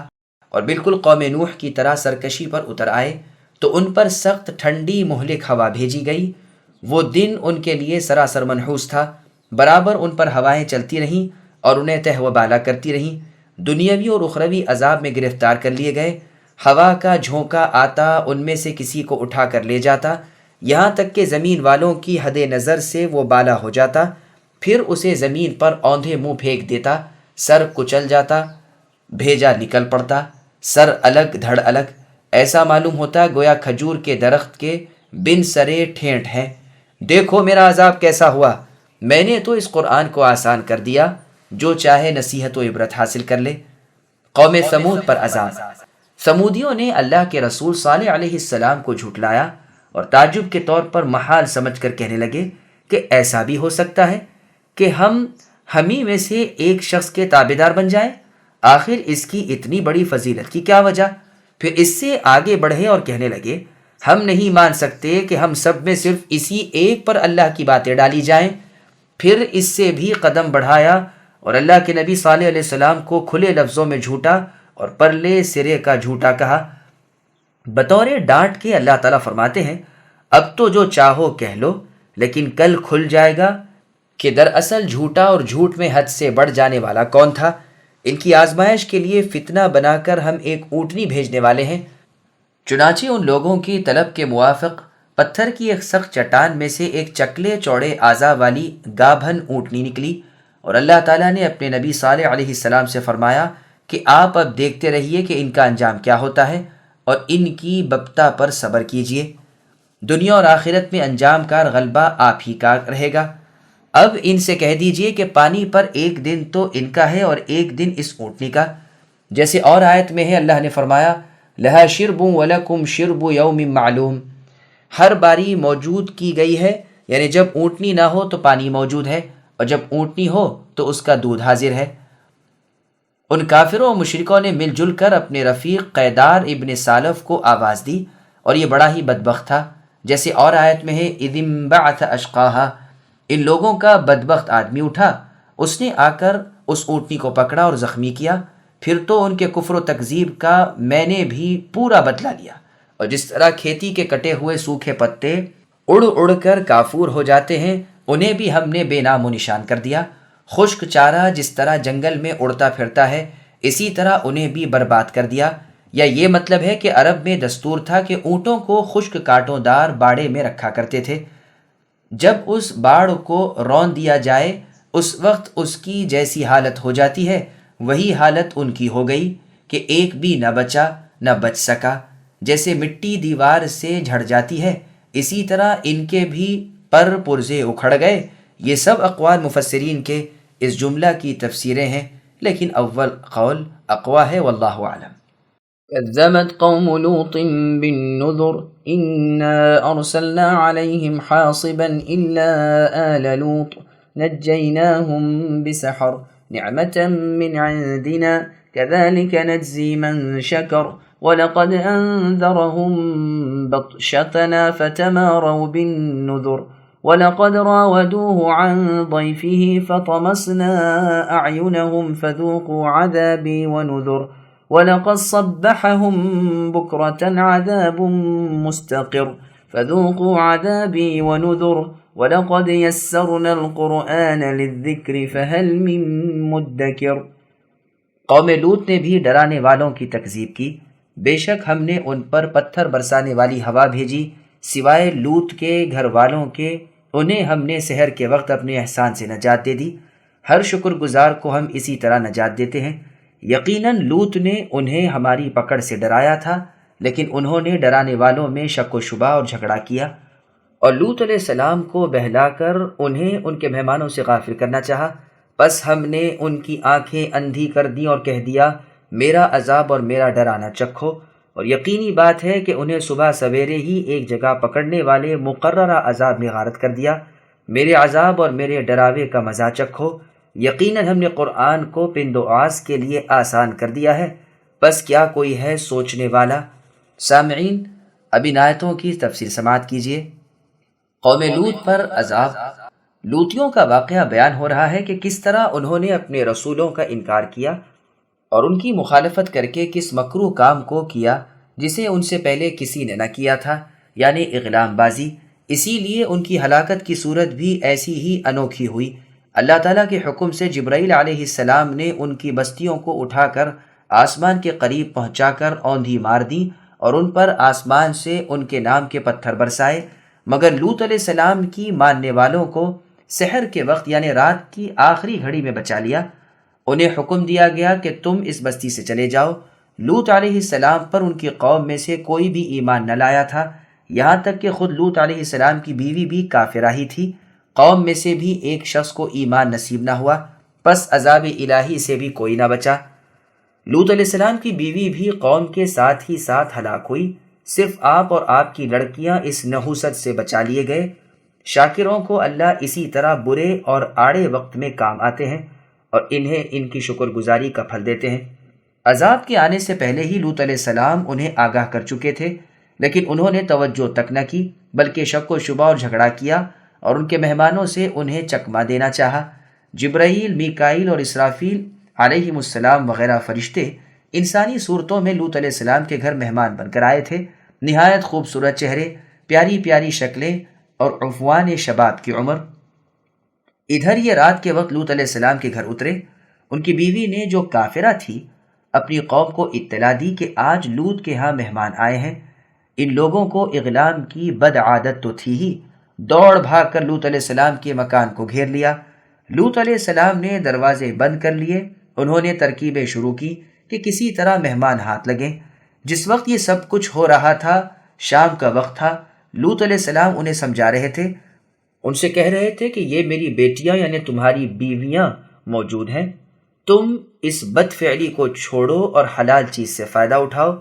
اور بالکل قوم نوح کی طرح سرکشی پر اتر آئے، تو ان پر سخت ٹھنڈی مہلک ہوا بھیجی گئی۔ وہ دن ان کے لیے سراسر منحوس تھا، برابر ان پر ہوائیں چلتی رہیں اور انہیں تہ و بالا کرتی رہیں۔ دنیاوی اور اخروی عذاب میں گرفتار کر لیے گئے۔ ہوا کا جھونکا آتا ان میں سے کسی کو اٹھا کر لے جاتا، یہاں تک کہ زمین والوں کی حد نظر سے وہ بالا ہو جاتا، پھر اسے زمین پر اوندھے منہ پھینک دیتا، سر کچل جاتا، بھیجا نکل پڑتا، سر الگ دھڑ الگ، ایسا معلوم ہوتا گویا کھجور کے درخت کے بن سرے ٹھینٹ ہیں۔ دیکھو میرا عذاب کیسا ہوا، میں نے تو اس قرآن کو آسان کر دیا، جو چاہے نصیحت و عبرت حاصل کر لے۔ قوم ثمود پر عذاب۔ ثمودیوں نے اللہ کے رسول صالح علیہ السلام کو جھٹلایا اور تعجب کے طور پر محال سمجھ کر کہنے لگے کہ ایسا بھی ہو سکتا ہے کہ ہم ہی میں سے ایک شخص کے تابعدار بن جائیں؟ آخر اس کی اتنی بڑی فضیلت کی کیا وجہ؟ پھر اس سے آگے بڑھے اور کہنے لگے ہم نہیں مان سکتے کہ ہم سب میں صرف اسی ایک پر اللہ کی باتیں ڈالی جائیں۔ پھر اس سے بھی قدم بڑھایا اور اللہ کے نبی صالح علیہ السلام کو کھلے لفظوں میں جھوٹا اور پرلے سرے کا جھوٹا کہا۔ بطور ڈانٹ کے اللہ تعالیٰ فرماتے ہیں اب تو جو چاہو کہہ لو، لیکن کل کھل جائے گا کہ دراصل جھوٹا اور جھوٹ میں حد سے بڑھ جانے والا کون تھا۔ ان کی آزمائش کے لیے فتنہ بنا کر ہم ایک اونٹنی بھیجنے والے ہیں۔ چنانچہ ان لوگوں کی طلب کے موافق پتھر کی ایک سخت چٹان میں سے ایک چکلے چوڑے اعضاء والی گابھن اونٹنی نکلی، اور اللہ تعالیٰ نے اپنے نبی صالح علیہ السلام سے فرمایا کہ آپ اب دیکھتے رہیے کہ ان کا انجام کیا ہوتا ہے اور ان کی ببتا پر صبر کیجیے۔ دنیا اور آخرت میں انجام کار غلبہ آپ ہی کا رہے گا۔ اب ان سے کہہ دیجئے کہ پانی پر ایک دن تو ان کا ہے اور ایک دن اس اونٹنی کا، جیسے اور آیت میں ہے اللہ نے فرمایا لہا شرب ولکم شرب یوم معلوم، ہر باری موجود کی گئی ہے، یعنی جب اونٹنی نہ ہو تو پانی موجود ہے اور جب اونٹنی ہو تو اس کا دودھ حاضر ہے۔ ان کافروں و مشرکوں نے مل جل کر اپنے رفیق قیدار ابن سالف کو آواز دی، اور یہ بڑا ہی بدبخت تھا، جیسے اور آیت میں ہے اذ انبعث اشقاہا، ان لوگوں کا بدبخت آدمی اٹھا، اس نے آ کر اس اونٹنی کو پکڑا اور زخمی کیا، پھر تو ان کے کفر و تکذیب کا میں نے بھی پورا بدلہ لیا۔ اور جس طرح کھیتی کے کٹے ہوئے سوکھے پتے اڑ اڑ کر کافور ہو جاتے ہیں، انہیں بھی ہم نے بے نام و نشان کر دیا۔ خشک چارہ جس طرح جنگل میں اڑتا پھرتا ہے، اسی طرح انہیں بھی برباد کر دیا۔ یا یہ مطلب ہے کہ عرب میں دستور تھا کہ اونٹوں کو خشک کانٹوں دار باڑے میں رکھا کرتے تھے، جب اس باڑ کو رون دیا جائے اس وقت اس کی جیسی حالت ہو جاتی ہے وہی حالت ان کی ہو گئی کہ ایک بھی نہ بچا نہ بچ سکا۔ جیسے مٹی دیوار سے جھڑ جاتی ہے، اسی طرح ان کے بھی پر پرزے اکھڑ گئے۔ یہ سب اقوال مفسرین کے اس جملہ کی تفسیریں ہیں، لیکن اول قول اقوی ہے، واللہ اعلم۔ كذبت قوم لوط بالنذر إنا أرسلنا عليهم حاصبا إلا آل لوط نجيناهم بسحر نعمة من عندنا كذلك نجزي من شكر ولقد أنذرهم بطشتنا فتماروا بالنذر ولقد راودوه عن ضيفه فطمسنا أعينهم فذوقوا عذابي ونذر وَلَقَدْ صَبَّحَهُمْ بُكْرَةً عَذَابٌ مُسْتَقِرٌ فَذُوقُوا عَذَابِي وَنُذُرْ وَلَقَدْ يَسَّرْنَا الْقُرْآنَ لِلذِّكْرِ فَهَلْ مِن مُدَّكِرٍ۔ قوم لوط نے بھی ڈرانے والوں کی تکذیب کی، بے شک ہم نے ان پر پتھر برسانے والی ہوا بھیجی، سوائے لوط کے گھر والوں کے انہیں ہم نے سحر کے وقت اپنے احسان سے نجات دے دی۔ ہر شکر گزار کو ہم اسی طرح نجات دیتے ہیں۔ یقیناً لوط نے انہیں ہماری پکڑ سے ڈرایا تھا، لیکن انہوں نے ڈرانے والوں میں شک و شبہ اور جھگڑا کیا، اور لوط علیہ السلام کو بہلا کر انہیں ان کے مہمانوں سے غافل کرنا چاہا۔ بس ہم نے ان کی آنکھیں اندھی کر دیں اور کہہ دیا میرا عذاب اور میرا ڈرانا چکھو، اور یقینی بات ہے کہ انہیں صبح سویرے ہی ایک جگہ پکڑنے والے مقررہ عذاب میں غارت کر دیا۔ میرے عذاب اور میرے ڈراوے کا مزہ چکھو، یقیناً ہم نے قرآن کو پند و آس کے لیے آسان کر دیا ہے، بس کیا کوئی ہے سوچنے والا۔ سامعین، اب ان آیتوں کی تفسیر سماعت کیجیے۔ قوم لوط پر عذاب۔ لوطیوں کا واقعہ بیان ہو رہا ہے کہ کس طرح انہوں نے اپنے رسولوں کا انکار کیا اور ان کی مخالفت کر کے کس مکروہ کام کو کیا جسے ان سے پہلے کسی نے نہ کیا تھا، یعنی اغلام بازی۔ اسی لیے ان کی ہلاکت کی صورت بھی ایسی ہی انوکھی ہوئی۔ اللہ تعالیٰ کے حکم سے جبرائیل علیہ السلام نے ان کی بستیوں کو اٹھا کر آسمان کے قریب پہنچا کر اوندھی مار دی اور ان پر آسمان سے ان کے نام کے پتھر برسائے، مگر لوط علیہ السلام کی ماننے والوں کو سحر کے وقت یعنی رات کی آخری گھڑی میں بچا لیا۔ انہیں حکم دیا گیا کہ تم اس بستی سے چلے جاؤ۔ لوط علیہ السلام پر ان کی قوم میں سے کوئی بھی ایمان نہ لایا تھا، یہاں تک کہ خود لوط علیہ السلام کی بیوی بھی کافرہ ہی تھی۔ قوم میں سے بھی ایک شخص کو ایمان نصیب نہ ہوا، پس عذاب الہی سے بھی کوئی نہ بچا۔ لوط علیہ السلام کی بیوی بھی قوم کے ساتھ ہی ساتھ ہلاک ہوئی، صرف آپ اور آپ کی لڑکیاں اس نحوست سے بچا لیے گئے۔ شاکروں کو اللہ اسی طرح برے اور آڑے وقت میں کام آتے ہیں اور انہیں ان کی شکر گزاری کا پھل دیتے ہیں۔ عذاب کے آنے سے پہلے ہی لوط علیہ السلام انہیں آگاہ کر چکے تھے، لیکن انہوں نے توجہ تک نہ کی، بلکہ شک و شبہ اور جھگڑا کیا اور ان کے مہمانوں سے انہیں چکمہ دینا چاہا۔ جبرائیل، میکائیل اور اسرافیل علیہم السلام وغیرہ فرشتے انسانی صورتوں میں لوط علیہ السلام کے گھر مہمان بن کر آئے تھے۔ نہایت خوبصورت چہرے، پیاری پیاری شکلیں اور عنفوان شباب کی عمر۔ ادھر یہ رات کے وقت لوط علیہ السلام کے گھر اترے۔ ان کی بیوی نے جو کافرہ تھی اپنی قوم کو اطلاع دی کہ آج لوط کے ہاں مہمان آئے ہیں۔ ان لوگوں کو اغلام کی بد عادت تو تھی ہی، دوڑ بھاگ کر لوط علیہ السلام کے مکان کو گھیر لیا۔ لوط علیہ السلام نے دروازے بند کر لیے۔ انہوں نے ترکیبیں شروع کی کہ کسی طرح مہمان ہاتھ لگیں۔ جس وقت یہ سب کچھ ہو رہا تھا شام کا وقت تھا۔ لوط علیہ السلام انہیں سمجھا رہے تھے، ان سے کہہ رہے تھے کہ یہ میری بیٹیاں یعنی تمہاری بیویاں موجود ہیں، تم اس بد فعلی کو چھوڑو اور حلال چیز سے فائدہ اٹھاؤ۔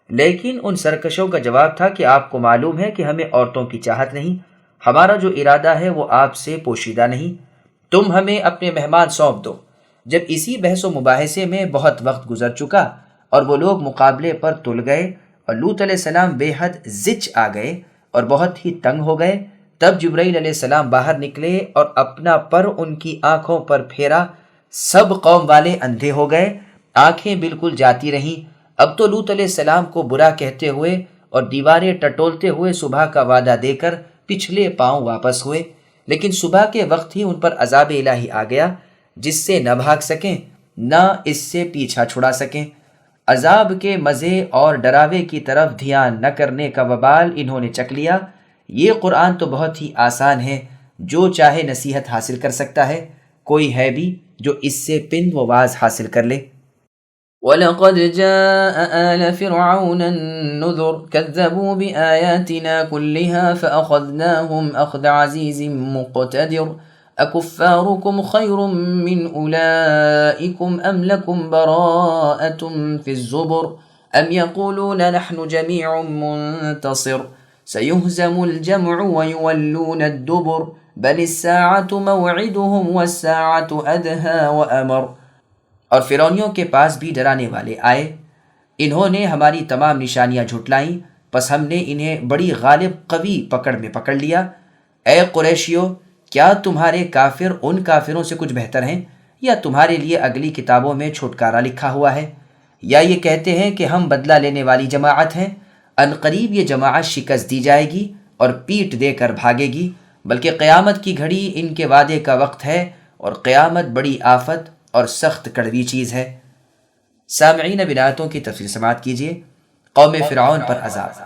لیکن ان سرکشوں کا جواب تھا کہ آپ کو معلوم ہے کہ ہمیں عورتوں کی چاہت نہیں، ہمارا جو ارادہ ہے وہ آپ سے پوشیدہ نہیں، تم ہمیں اپنے مہمان سونپ دو۔ جب اسی بحث و مباحثے میں بہت وقت گزر چکا اور وہ لوگ مقابلے پر تل گئے اور لوط علیہ السلام بے حد زچ آ گئے اور بہت ہی تنگ ہو گئے، تب جبرائیل علیہ السلام باہر نکلے اور اپنا پر ان کی آنکھوں پر پھیرا۔ سب قوم والے اندھے ہو گئے، آنکھیں بالکل جاتی رہیں۔ اب تو لوط علیہ السلام کو برا کہتے ہوئے اور دیواریں ٹٹولتے ہوئے صبح کا وعدہ دے کر پچھلے پاؤں واپس ہوئے، لیکن صبح کے وقت ہی ان پر عذاب الہی آ گیا جس سے نہ بھاگ سکیں نہ اس سے پیچھا چھڑا سکیں۔ عذاب کے مزے اور ڈراوے کی طرف دھیان نہ کرنے کا وبال انہوں نے چکھ لیا۔ یہ قرآن تو بہت ہی آسان ہے، جو چاہے نصیحت حاصل کر سکتا ہے، کوئی ہے بھی جو اس سے پند و واز حاصل کر لے۔ وَلَقَدْ جَاءَ آلَ فِرْعَوْنَ النُّذُرُ كَذَّبُوا بِآيَاتِنَا كُلِّهَا فَأَخَذْنَاهُمْ أَخْذَ عَزِيزٍ مُقْتَدِرٍ أَكُفَّارُكُمْ خَيْرٌ مِّنْ أُولَئِكُمْ أَمْ لَكُمْ بَرَاءَةٌ فِي الزُّبُرِ أَمْ يَقُولُونَ نَحْنُ جَمِيعٌ مُّنتَصِرٌ سَيُهْزَمُ الْجَمْعُ وَيُوَلُّونَ الدُّبُرَ بَلِ السَّاعَةُ مَوْعِدُهُمْ وَالسَّاعَةُ أَدْهَىٰ وَأَمَرُ۔ اور فرعونیوں کے پاس بھی ڈرانے والے آئے، انہوں نے ہماری تمام نشانیاں جھٹلائیں، پس ہم نے انہیں بڑی غالب قوی پکڑ میں پکڑ لیا۔ اے قریشیو، کیا تمہارے کافر ان کافروں سے کچھ بہتر ہیں، یا تمہارے لیے اگلی کتابوں میں چھٹکارا لکھا ہوا ہے، یا یہ کہتے ہیں کہ ہم بدلہ لینے والی جماعت ہیں؟ ان قریب یہ جماعت شکست دی جائے گی اور پیٹ دے کر بھاگے گی، بلکہ قیامت کی گھڑی ان کے وعدے کا وقت ہے، اور قیامت بڑی آفت اور سخت کڑوی چیز ہے۔ سامعین اب آیتوں کی تفصیل سماعت کیجیے۔ قوم فرعون پر عذاب۔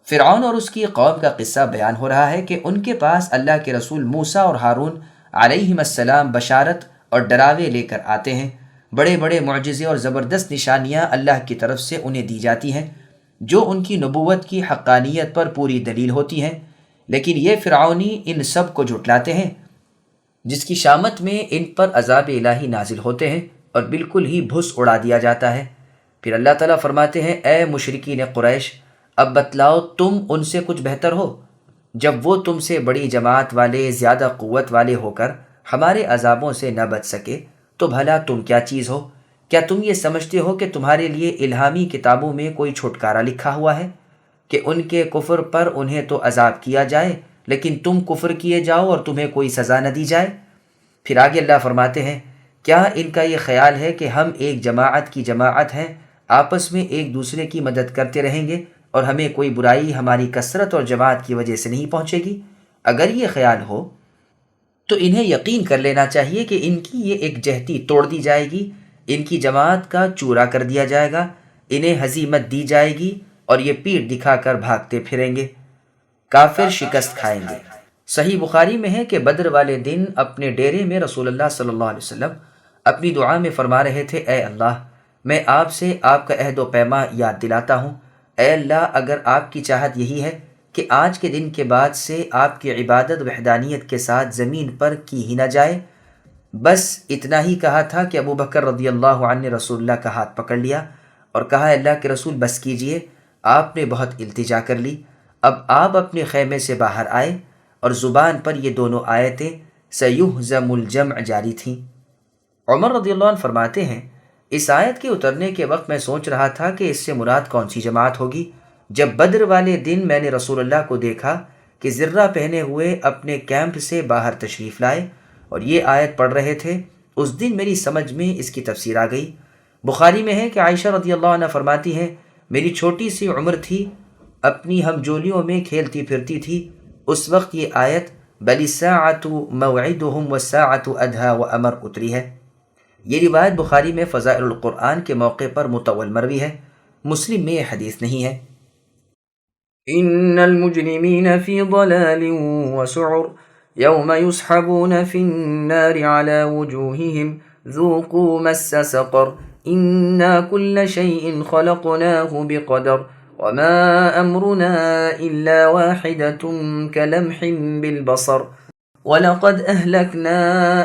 فرعون اور اس کی قوم کا قصہ بیان ہو رہا ہے کہ ان کے پاس اللہ کے رسول موسیٰ اور ہارون علیہم السلام بشارت اور ڈراوے لے کر آتے ہیں۔ بڑے بڑے معجزے اور زبردست نشانیاں اللہ کی طرف سے انہیں دی جاتی ہیں جو ان کی نبوت کی حقانیت پر پوری دلیل ہوتی ہیں، لیکن یہ فرعونی ان سب کو جھٹلاتے ہیں، جس کی شامت میں ان پر عذاب الہی نازل ہوتے ہیں اور بالکل ہی بھس اڑا دیا جاتا ہے۔ پھر اللہ تعالیٰ فرماتے ہیں، اے مشرکین قریش، اب بتلاؤ تم ان سے کچھ بہتر ہو؟ جب وہ تم سے بڑی جماعت والے، زیادہ قوت والے ہو کر ہمارے عذابوں سے نہ بچ سکے تو بھلا تم کیا چیز ہو؟ کیا تم یہ سمجھتے ہو کہ تمہارے لیے الہامی کتابوں میں کوئی چھٹکارا لکھا ہوا ہے کہ ان کے کفر پر انہیں تو عذاب کیا جائے لیکن تم کفر کیے جاؤ اور تمہیں کوئی سزا نہ دی جائے؟ پھر آگے اللہ فرماتے ہیں، کیا ان کا یہ خیال ہے کہ ہم ایک جماعت کی جماعت ہیں، آپس میں ایک دوسرے کی مدد کرتے رہیں گے اور ہمیں کوئی برائی ہماری کثرت اور جماعت کی وجہ سے نہیں پہنچے گی؟ اگر یہ خیال ہو تو انہیں یقین کر لینا چاہیے کہ ان کی یہ ایک جہتی توڑ دی جائے گی، ان کی جماعت کا چورا کر دیا جائے گا، انہیں ہزیمت دی جائے گی اور یہ پیٹھ دکھا کر بھاگتے پھریں گے، کافر شکست کھائیں گے۔ صحیح بخاری میں ہے کہ بدر والے دن اپنے ڈیرے میں رسول اللہ صلی اللہ علیہ وسلم اپنی دعا میں فرما رہے تھے، اے اللہ، میں آپ سے آپ کا عہد و پیما یاد دلاتا ہوں۔ اے اللہ، اگر آپ کی چاہت یہی ہے کہ آج کے دن کے بعد سے آپ کی عبادت وحدانیت کے ساتھ زمین پر کی ہی نہ جائے۔ بس اتنا ہی کہا تھا کہ ابو بکر رضی اللہ عنہ نے رسول اللہ کا ہاتھ پکڑ لیا اور کہا، اللہ کے رسول بس کیجئے، آپ نے بہت التجا کر لی۔ اب آپ اپنے خیمے سے باہر آئے اور زبان پر یہ دونوں آیتیں سیہزم الجمع جاری تھیں۔ عمر رضی اللہ عنہ فرماتے ہیں، اس آیت کے اترنے کے وقت میں سوچ رہا تھا کہ اس سے مراد کون سی جماعت ہوگی۔ جب بدر والے دن میں نے رسول اللہ کو دیکھا کہ زرہ پہنے ہوئے اپنے کیمپ سے باہر تشریف لائے اور یہ آیت پڑھ رہے تھے، اس دن میری سمجھ میں اس کی تفسیر آ گئی۔ بخاری میں ہے کہ عائشہ رضی اللہ عنہ فرماتی ہیں، میری چھوٹی سی عمر تھی، اپنی ہم جولیوں میں کھیلتی پھرتی تھی، اس وقت یہ آیت بل الساعۃ موعدہم والساعۃ ادھیٰ وامر اتری ہے۔ یہ روایت بخاری میں فضائل القرآن کے موقع پر مطول مروی ہے، مسلم میں یہ حدیث نہیں ہے۔ ان المجرمین فی ضلال وسعر یوم یسحبون فی النار علی وجوہہم ذوقوا مس سقر انا کل شیء خلقناه بقدر وما امرنا الا واحدۃ کلمح بالبصر وَلَقَدْ أَهْلَكْنَا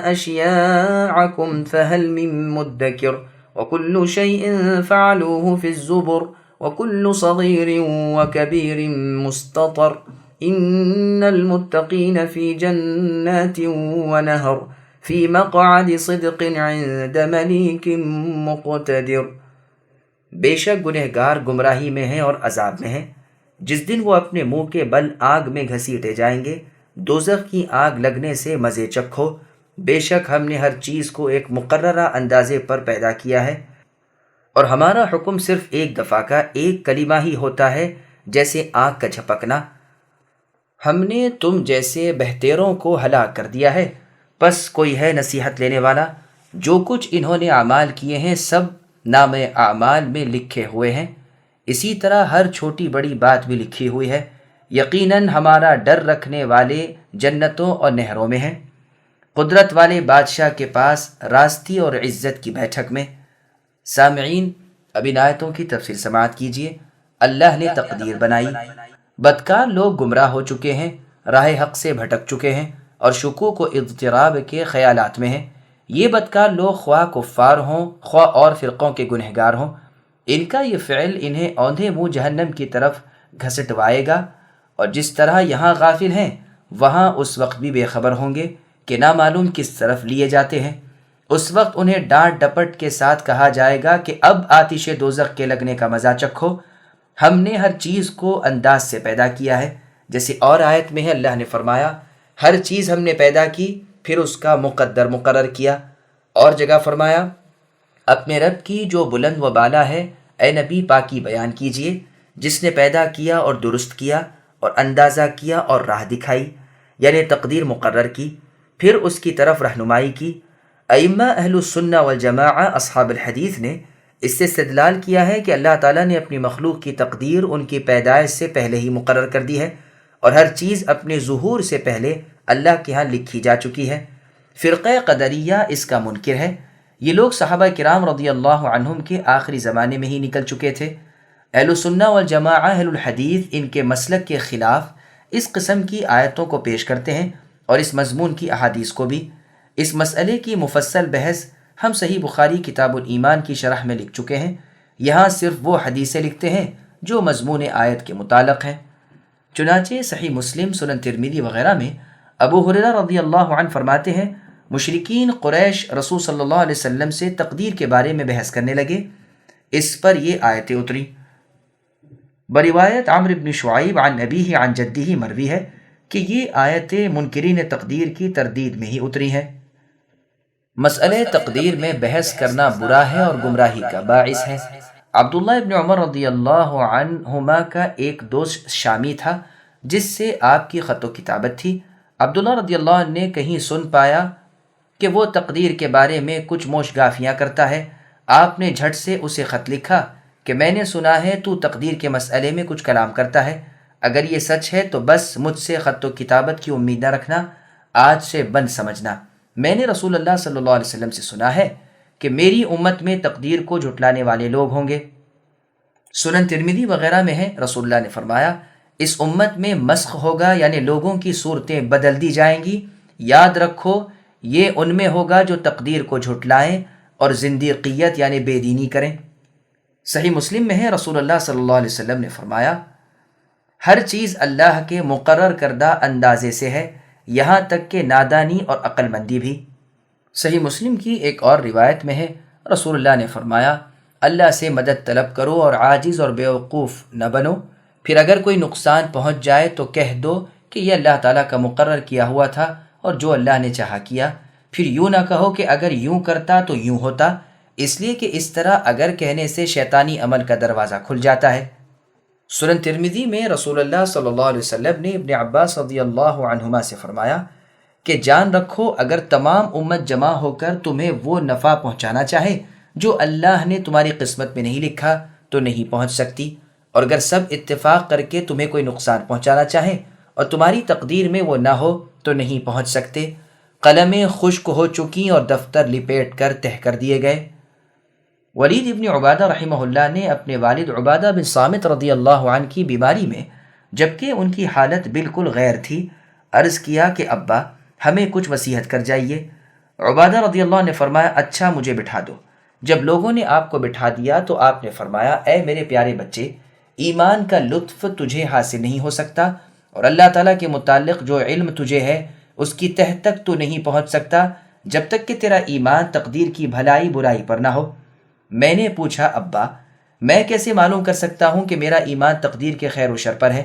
أَشْيَاعَكُمْ فَهَلْ مِن مُدَّكِرٍ وَكُلُّ شَيْءٍ فَعَلُوهُ فِي الزُّبُرِ وَكُلُّ صَغِيرٍ وَكَبِيرٍ مُسْتَطَرٍ إِنَّ الْمُتَّقِينَ فِي جَنَّاتٍ وَنَهَرٍ فِي مَقْعَدِ صِدْقٍ عِندَ مَلِيكٍ مُقْتَدِرٍ۔ بے شک گنہگار گمراہی میں ہیں اور عذاب میں ہیں، جس دن وہ اپنے منہ کے بل آگ میں گھسیٹے جائیں گے، دوزخ کی آگ لگنے سے مزے چکھو، بے شک ہم نے ہر چیز کو ایک مقررہ اندازے پر پیدا کیا ہے اور ہمارا حکم صرف ایک دفعہ کا ایک کلمہ ہی ہوتا ہے، جیسے آگ کا جھپکنا۔ ہم نے تم جیسے بہتیروں کو ہلاک کر دیا ہے، پس کوئی ہے نصیحت لینے والا؟ جو کچھ انہوں نے اعمال کیے ہیں سب نام اعمال میں لکھے ہوئے ہیں، اسی طرح ہر چھوٹی بڑی بات بھی لکھی ہوئی ہے۔ یقیناً ہمارا ڈر رکھنے والے جنتوں اور نہروں میں ہیں، قدرت والے بادشاہ کے پاس راستی اور عزت کی بیٹھک میں۔ سامعین اب ان آیتوں کی تفصیل سماعت کیجیے۔ اللہ نے تقدیر بنائی، بدکار لوگ گمراہ ہو چکے ہیں، راہ حق سے بھٹک چکے ہیں اور شکوک و اضطراب کے خیالات میں ہیں۔ یہ بدکار لوگ خواہ کفار ہوں خواہ اور فرقوں کے گنہگار ہوں، ان کا یہ فعل انہیں اوندھے منہ جہنم کی طرف گھسٹوائے گا، اور جس طرح یہاں غافل ہیں وہاں اس وقت بھی بے خبر ہوں گے کہ نامعلوم کس طرف لیے جاتے ہیں۔ اس وقت انہیں ڈانٹ ڈپٹ کے ساتھ کہا جائے گا کہ اب آتش دوزخ کے لگنے کا مزہ چکھو، ہم نے ہر چیز کو انداز سے پیدا کیا ہے۔ جیسے اور آیت میں ہے، اللہ نے فرمایا ہر چیز ہم نے پیدا کی پھر اس کا مقدر مقرر کیا۔ اور جگہ فرمایا اپنے رب کی جو بلند و بالا ہے، اے نبی پاکی بیان کیجئے، جس نے پیدا کیا اور درست کیا اور اندازہ کیا اور راہ دکھائی، یعنی تقدیر مقرر کی، پھر اس کی طرف رہنمائی کی۔ ائمہ اہل السنہ والجماعہ اصحاب الحدیث نے اس سے استدلال کیا ہے کہ اللہ تعالیٰ نے اپنی مخلوق کی تقدیر ان کی پیدائش سے پہلے ہی مقرر کر دی ہے، اور ہر چیز اپنے ظہور سے پہلے اللہ کے ہاں لکھی جا چکی ہے۔ فرقہ قدریہ اس کا منکر ہے۔ یہ لوگ صحابہ کرام رضی اللہ عنہم کے آخری زمانے میں ہی نکل چکے تھے۔ اہل السنہ والجماعہ اہل الحدیث ان کے مسلک کے خلاف اس قسم کی آیتوں کو پیش کرتے ہیں اور اس مضمون کی احادیث کو بھی۔ اس مسئلے کی مفصل بحث ہم صحیح بخاری کتاب الایمان کی شرح میں لکھ چکے ہیں۔ یہاں صرف وہ حدیثیں لکھتے ہیں جو مضمون آیت کے متعلق ہیں۔ چنانچہ صحیح مسلم، سنن ترمذی وغیرہ میں ابو ہریرہ رضی اللہ عنہ فرماتے ہیں، مشرکین قریش رسول صلی اللہ علیہ وسلم سے تقدیر کے بارے میں بحث کرنے لگے، اس پر یہ آیتیں اتری۔ بروایت عمرو بن شعیب عن ابیہ عن جدہ مروی ہے کہ یہ آیتیں منکرین تقدیر کی تردید میں ہی اتری ہیں۔ مسئلہ تقدیر میں بحث کرنا برا ہے اور گمراہی کا باعث ہے۔ عبداللہ ابن عمر رضی اللہ عنہما کا ایک دوست شامی تھا جس سے آپ کی خط و کتابت تھی۔ عبداللہ رضی اللہ عنہ نے کہیں سن پایا کہ وہ تقدیر کے بارے میں کچھ موش گافیاں کرتا ہے۔ آپ نے جھٹ سے اسے خط لکھا کہ میں نے سنا ہے تو تقدیر کے مسئلے میں کچھ کلام کرتا ہے، اگر یہ سچ ہے تو بس مجھ سے خط و کتابت کی امید نہ رکھنا، آج سے بند سمجھنا۔ میں نے رسول اللہ صلی اللہ علیہ وسلم سے سنا ہے کہ میری امت میں تقدیر کو جھٹلانے والے لوگ ہوں گے۔ سنن ترمذی وغیرہ میں ہے، رسول اللہ نے فرمایا، اس امت میں مسخ ہوگا، یعنی لوگوں کی صورتیں بدل دی جائیں گی۔ یاد رکھو یہ ان میں ہوگا جو تقدیر کو جھٹلائیں اور زندیقیت یعنی بے دینی کریں۔ صحیح مسلم میں ہے، رسول اللہ صلی اللہ علیہ وسلم نے فرمایا، ہر چیز اللہ کے مقرر کردہ اندازے سے ہے، یہاں تک کہ نادانی اور عقل مندی بھی۔ صحیح مسلم کی ایک اور روایت میں ہے، رسول اللہ نے فرمایا، اللہ سے مدد طلب کرو اور عاجز اور بیوقوف نہ بنو، پھر اگر کوئی نقصان پہنچ جائے تو کہہ دو کہ یہ اللہ تعالیٰ کا مقرر کیا ہوا تھا اور جو اللہ نے چاہا کیا، پھر یوں نہ کہو کہ اگر یوں کرتا تو یوں ہوتا، اس لیے کہ اس طرح اگر کہنے سے شیطانی عمل کا دروازہ کھل جاتا ہے۔ سنن ترمذی میں رسول اللہ صلی اللہ علیہ وسلم نے ابن عباس رضی اللہ عنہما سے فرمایا کہ جان رکھو اگر تمام امت جمع ہو کر تمہیں وہ نفع پہنچانا چاہے جو اللہ نے تمہاری قسمت میں نہیں لکھا تو نہیں پہنچ سکتی، اور اگر سب اتفاق کر کے تمہیں کوئی نقصان پہنچانا چاہیں اور تمہاری تقدیر میں وہ نہ ہو تو نہیں پہنچ سکتے۔ قلمیں خشک ہو چکی اور دفتر لپیٹ کر تہہ کر دیے گئے۔ ولید ابن عبادہ رحمہ اللہ نے اپنے والد عبادہ بن صامت رضی اللہ عنہ کی بیماری میں، جبکہ ان کی حالت بالکل غیر تھی، عرض کیا کہ ابا ہمیں کچھ وصیت کر جائیے۔ عبادہ رضی اللہ عنہ نے فرمایا، اچھا مجھے بٹھا دو۔ جب لوگوں نے آپ کو بٹھا دیا تو آپ نے فرمایا، اے میرے پیارے بچے، ایمان کا لطف تجھے حاصل نہیں ہو سکتا اور اللہ تعالیٰ کے متعلق جو علم تجھے ہے اس کی تہ تک تو نہیں پہنچ سکتا جب تک کہ تیرا ایمان تقدیر کی بھلائی برائی پر نہ ہو۔ میں نے پوچھا، ابا میں کیسے معلوم کر سکتا ہوں کہ میرا ایمان تقدیر کے خیر و شر پر ہے؟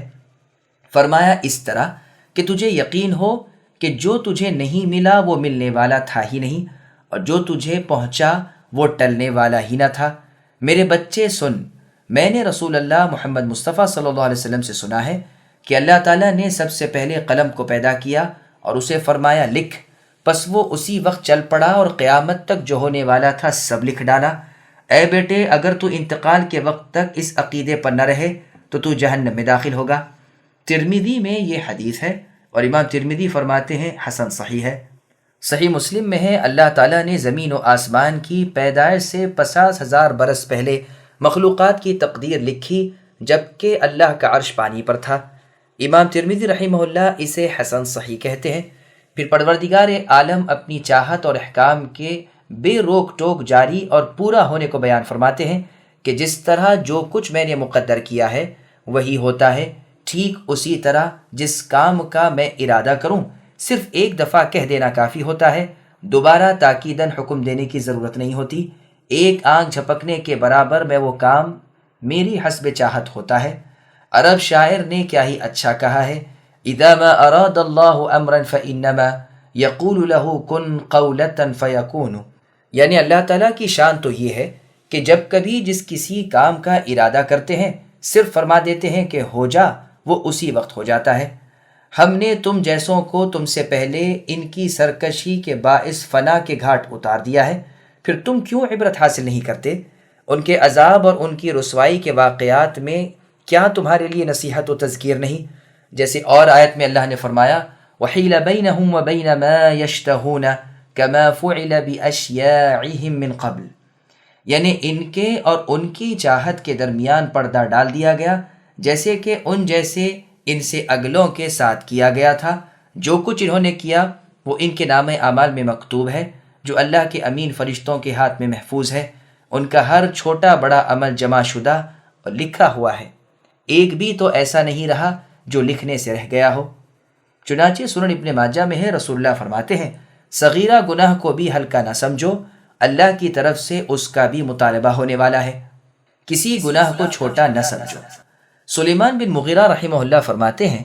فرمایا، اس طرح کہ تجھے یقین ہو کہ جو تجھے نہیں ملا وہ ملنے والا تھا ہی نہیں، اور جو تجھے پہنچا وہ ٹلنے والا ہی نہ تھا۔ میرے بچے سن، میں نے رسول اللہ محمد مصطفیٰ صلی اللہ علیہ وسلم سے سنا ہے کہ اللہ تعالیٰ نے سب سے پہلے قلم کو پیدا کیا اور اسے فرمایا لکھ، پس وہ اسی وقت چل پڑا اور قیامت تک جو ہونے والا تھا سب لکھ ڈالا۔ اے بیٹے، اگر تو انتقال کے وقت تک اس عقیدے پر نہ رہے تو جہنم میں داخل ہوگا۔ ترمذی میں یہ حدیث ہے اور امام ترمذی فرماتے ہیں حسن صحیح ہے۔ صحیح مسلم میں ہے، اللہ تعالیٰ نے زمین و آسمان کی پیدائش سے 50,000 برس پہلے مخلوقات کی تقدیر لکھی جبکہ اللہ کا عرش پانی پر تھا۔ امام ترمذی رحمہ اللہ اسے حسن صحیح کہتے ہیں۔ پھر پروردگار عالم اپنی چاہت اور احکام کے بے روک ٹوک جاری اور پورا ہونے کو بیان فرماتے ہیں کہ جس طرح جو کچھ میں نے مقدر کیا ہے وہی ہوتا ہے، ٹھیک اسی طرح جس کام کا میں ارادہ کروں صرف ایک دفعہ کہہ دینا کافی ہوتا ہے، دوبارہ تاکیداً حکم دینے کی ضرورت نہیں ہوتی۔ ایک آنکھ جھپکنے کے برابر میں وہ کام میری حسب چاہت ہوتا ہے۔ عرب شاعر نے کیا ہی اچھا کہا ہے، اذا ما اراد اللہ امرا فانما یقول له کن قولتا فیکون، یعنی اللہ تعالیٰ کی شان تو یہ ہے کہ جب کبھی جس کسی کام کا ارادہ کرتے ہیں صرف فرما دیتے ہیں کہ ہو جا، وہ اسی وقت ہو جاتا ہے۔ ہم نے تم جیسوں کو تم سے پہلے ان کی سرکشی کے باعث فنا کے گھاٹ اتار دیا ہے، پھر تم کیوں عبرت حاصل نہیں کرتے؟ ان کے عذاب اور ان کی رسوائی کے واقعات میں کیا تمہارے لیے نصیحت و تذکیر نہیں؟ جیسے اور آیت میں اللہ نے فرمایا وَحِيلَ بَيْنَهُمْ وَبَيْنَ مَا يَشْتَهُونَ كَمَا فُعِلَ بِأَشْيَاعِهِمْ مِنْ قَبْلِ، یعنی ان کے اور ان کی چاہت کے درمیان پردہ ڈال دیا گیا، جیسے کہ ان جیسے ان سے اگلوں کے ساتھ کیا گیا تھا۔ جو کچھ انہوں نے کیا وہ ان کے نامہ اعمال میں مکتوب ہے، جو اللہ کے امین فرشتوں کے ہاتھ میں محفوظ ہے۔ ان کا ہر چھوٹا بڑا عمل جمع شدہ اور لکھا ہوا ہے، ایک بھی تو ایسا نہیں رہا جو لکھنے سے رہ گیا ہو۔ چنانچہ سنن ابن ماجہ میں ہے، رسول اللہ فرماتے ہیں صغیرہ گناہ کو بھی ہلکا نہ سمجھو، اللہ کی طرف سے اس کا بھی مطالبہ ہونے والا ہے، کسی گناہ کو چھوٹا نہ سمجھو۔ سلیمان بن مغیرہ رحمہ اللہ فرماتے ہیں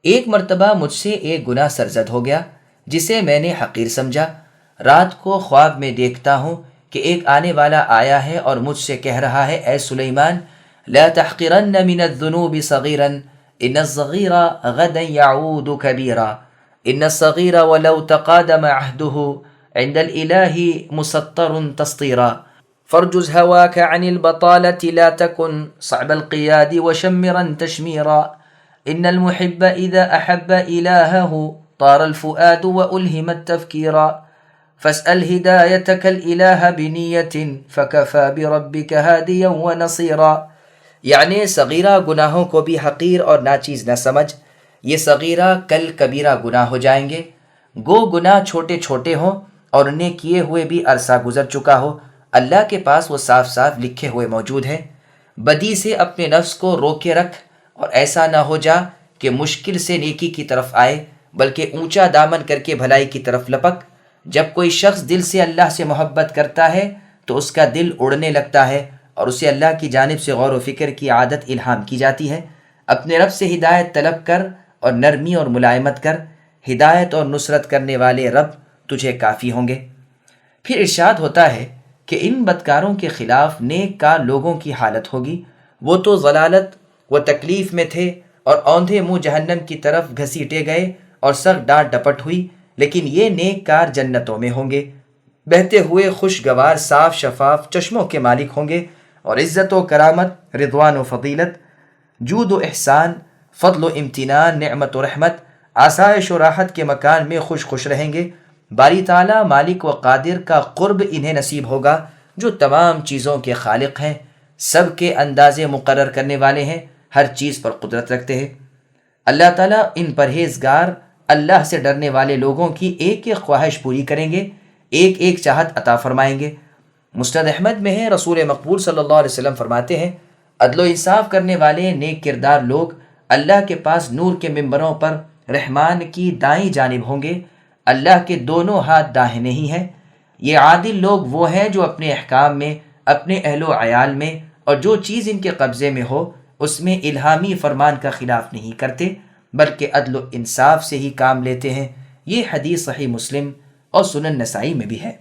ایک مرتبہ مجھ سے ایک گناہ سرزد ہو گیا جسے میں نے حقیر سمجھا۔ رات کو خواب میں دیکھتا ہوں کہ ایک آنے والا آیا ہے اور مجھ سے کہہ رہا ہے اے سلیمان لا تحقرن من الذنوب صغیرا ان الصغیر غدا یعود کبیرا ان الصغیر ولو تقادم عهده عند الالہ مسطر تسطیرا فارجز هواك عن البطالة لا تكن صعب القياد وشمرا تشميرا ان المحب اذا احب الهه طار الفؤاد والهم التفكيرا فاسأل ہدایتک الالہ بنیت فکفا بربک ہادیا ونصیرا، یعنی صغیرہ گناہوں کو بھی حقیر اور ناچیز نہ سمجھ، یہ صغیرہ کل کبیرہ گناہ ہو جائیں گے۔ گو گناہ چھوٹے چھوٹے ہوں اور انہیں کیے ہوئے بھی عرصہ گزر چکا ہو، اللہ کے پاس وہ صاف صاف لکھے ہوئے موجود ہیں۔ بدی سے اپنے نفس کو روکے رکھ اور ایسا نہ ہو جا کہ مشکل سے نیکی کی طرف آئے، بلکہ اونچا دامن کر کے بھلائی کی طرف لپک۔ جب کوئی شخص دل سے اللہ سے محبت کرتا ہے تو اس کا دل اڑنے لگتا ہے اور اسے اللہ کی جانب سے غور و فکر کی عادت الہام کی جاتی ہے۔ اپنے رب سے ہدایت طلب کر اور نرمی اور ملائمت کر، ہدایت اور نصرت کرنے والے رب تجھے کافی ہوں گے۔ پھر ارشاد ہوتا ہے کہ ان بدکاروں کے خلاف نیک کار لوگوں کی حالت ہوگی، وہ تو ضلالت و تکلیف میں تھے اور اوندھے منہ جہنم کی طرف گھسیٹے گئے اور سخت ڈانٹ ڈپٹ ہوئی، لیکن یہ نیک کار جنتوں میں ہوں گے، بہتے ہوئے خوشگوار صاف شفاف چشموں کے مالک ہوں گے، اور عزت و کرامت، رضوان و فضیلت، جود و احسان، فضل و امتنان، نعمت و رحمت، آسائش و راحت کے مکان میں خوش خوش رہیں گے۔ باری تعالیٰ مالک و قادر کا قرب انہیں نصیب ہوگا جو تمام چیزوں کے خالق ہیں، سب کے اندازے مقرر کرنے والے ہیں، ہر چیز پر قدرت رکھتے ہیں۔ اللہ تعالیٰ ان پرہیزگار اللہ سے ڈرنے والے لوگوں کی ایک ایک خواہش پوری کریں گے، ایک ایک چاہت عطا فرمائیں گے۔ مسند احمد میں ہے، رسول مقبول صلی اللہ علیہ وسلم فرماتے ہیں عدل و انصاف کرنے والے نیک کردار لوگ اللہ کے پاس نور کے ممبروں پر رحمان کی دائیں جانب ہوں گے، اللہ کے دونوں ہاتھ داہنے ہی ہیں۔ یہ عادل لوگ وہ ہیں جو اپنے احکام میں، اپنے اہل و عیال میں اور جو چیز ان کے قبضے میں ہو اس میں الہامی فرمان کا خلاف نہیں کرتے، بلکہ عدل و انصاف سے ہی کام لیتے ہیں۔ یہ حدیث صحیح مسلم اور سنن نسائی میں بھی ہے۔